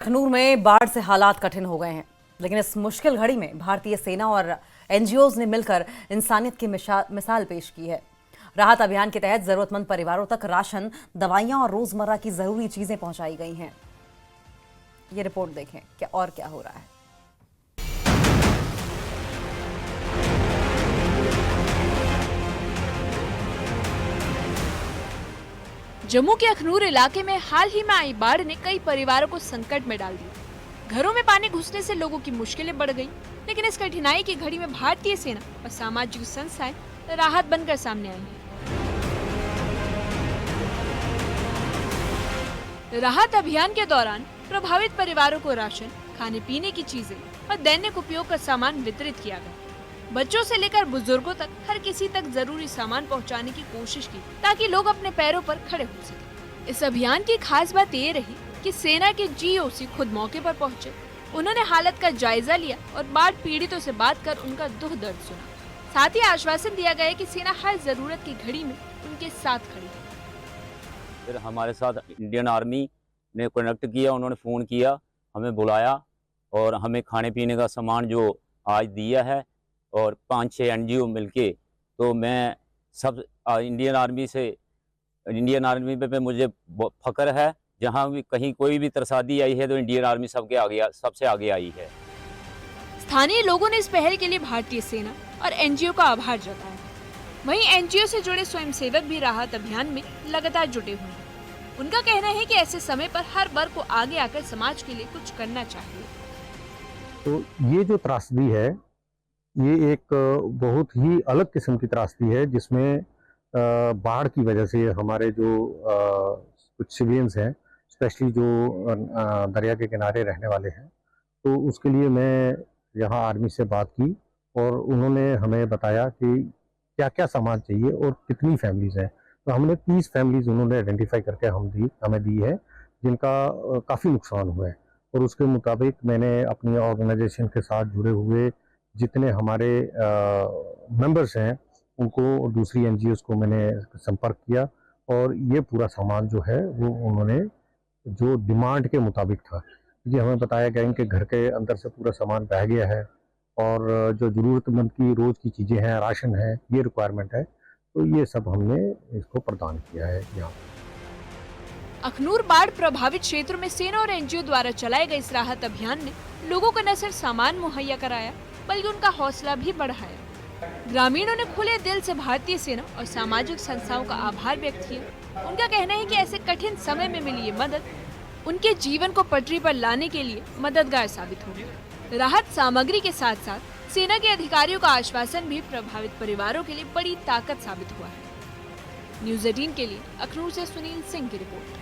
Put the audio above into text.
अखनूर में बाढ़ से हालात कठिन हो गए हैं, लेकिन इस मुश्किल घड़ी में भारतीय सेना और एनजीओज ने मिलकर इंसानियत की मिसाल पेश की है। राहत अभियान के तहत जरूरतमंद परिवारों तक राशन, दवाइयां और रोजमर्रा की जरूरी चीजें पहुंचाई गई हैं। ये रिपोर्ट देखें क्या हो रहा है। जम्मू के अखनूर इलाके में हाल ही में आई बाढ़ ने कई परिवारों को संकट में डाल दिया। घरों में पानी घुसने से लोगों की मुश्किलें बढ़ गईं, लेकिन इस कठिनाई की घड़ी में भारतीय सेना और सामाजिक संस्थाएं राहत बनकर सामने आई हैं। राहत अभियान के दौरान प्रभावित परिवारों को राशन, खाने पीने की चीजें और दैनिक उपयोग का सामान वितरित किया गया। बच्चों से लेकर बुजुर्गों तक हर किसी तक जरूरी सामान पहुंचाने की कोशिश की, ताकि लोग अपने पैरों पर खड़े हो सकें। इस अभियान की खास बात ये रही कि सेना के जीओसी खुद मौके पर पहुंचे। उन्होंने हालत का जायजा लिया और बाढ़ पीड़ितों से बात कर उनका दुख दर्द सुना। साथ ही आश्वासन दिया गया कि सेना हर जरूरत की घड़ी में उनके साथ खड़ी है। फिर हमारे साथ इंडियन आर्मी ने कनेक्ट किया, उन्होंने फ़ोन किया, हमें बुलाया और हमें खाने पीने का सामान जो आज दिया है और 5-6 एनजीओ मिलके, तो मैं सब इंडियन आर्मी पे मुझे फ़ख्र है। जहाँ भी कहीं कोई भी त्रसादी आई है तो इंडियन आर्मी सबसे आगे आई है। स्थानीय लोगों ने इस पहल के लिए भारतीय सेना और एनजीओ का आभार जताया। वहीं एनजीओ से जुड़े स्वयंसेवक भी राहत अभियान में लगातार जुटे हुए हैं। उनका कहना है कि ऐसे समय पर हर वर्ग को आगे आकर समाज के लिए कुछ करना चाहिए। तो ये जो त्रासदी है, ये एक बहुत ही अलग किस्म की त्रासदी है, जिसमें बाढ़ की वजह से हमारे जो कुछ सिविलियंस हैं, स्पेशली जो दरिया के किनारे रहने वाले हैं, तो उसके लिए मैं यहाँ आर्मी से बात की और उन्होंने हमें बताया कि क्या क्या सामान चाहिए और कितनी फैमिलीज हैं। तो हमने 30 फैमिलीज उन्होंने आइडेंटिफाई करके हमें दी है, जिनका काफ़ी नुकसान हुआ है। और उसके मुताबिक मैंने अपनी ऑर्गेनाइजेशन के साथ जुड़े हुए जितने हमारे मेंबर्स हैं, उनको और दूसरी एनजीओज़ को मैंने संपर्क किया और ये पूरा सामान जो है वो उन्होंने जो डिमांड के मुताबिक था, क्योंकि हमें बताया गया कि घर के अंदर से पूरा सामान बह गया है और जो ज़रूरतमंद की रोज़ की चीज़ें हैं, राशन है, ये रिक्वायरमेंट है, तो ये सब हमने इसको प्रदान किया है यहाँ। अखनूर बाढ़ प्रभावित क्षेत्रों में सेना और एनजीओ द्वारा चलाए गए इस राहत अभियान ने लोगों को न सिर्फ सामान मुहैया कराया, बल्कि उनका हौसला भी बढ़ाया। ग्रामीणों ने खुले दिल से भारतीय सेना और सामाजिक संस्थाओं का आभार व्यक्त किया। उनका कहना है कि ऐसे कठिन समय में मिली ये मदद उनके जीवन को पटरी पर लाने के लिए मददगार साबित होगी। राहत सामग्री के साथ साथ सेना के अधिकारियों का आश्वासन भी प्रभावित परिवारों के लिए बड़ी ताकत साबित हुआ है। न्यूज़ 18 के लिए अखनूर से सुनील सिंह की रिपोर्ट।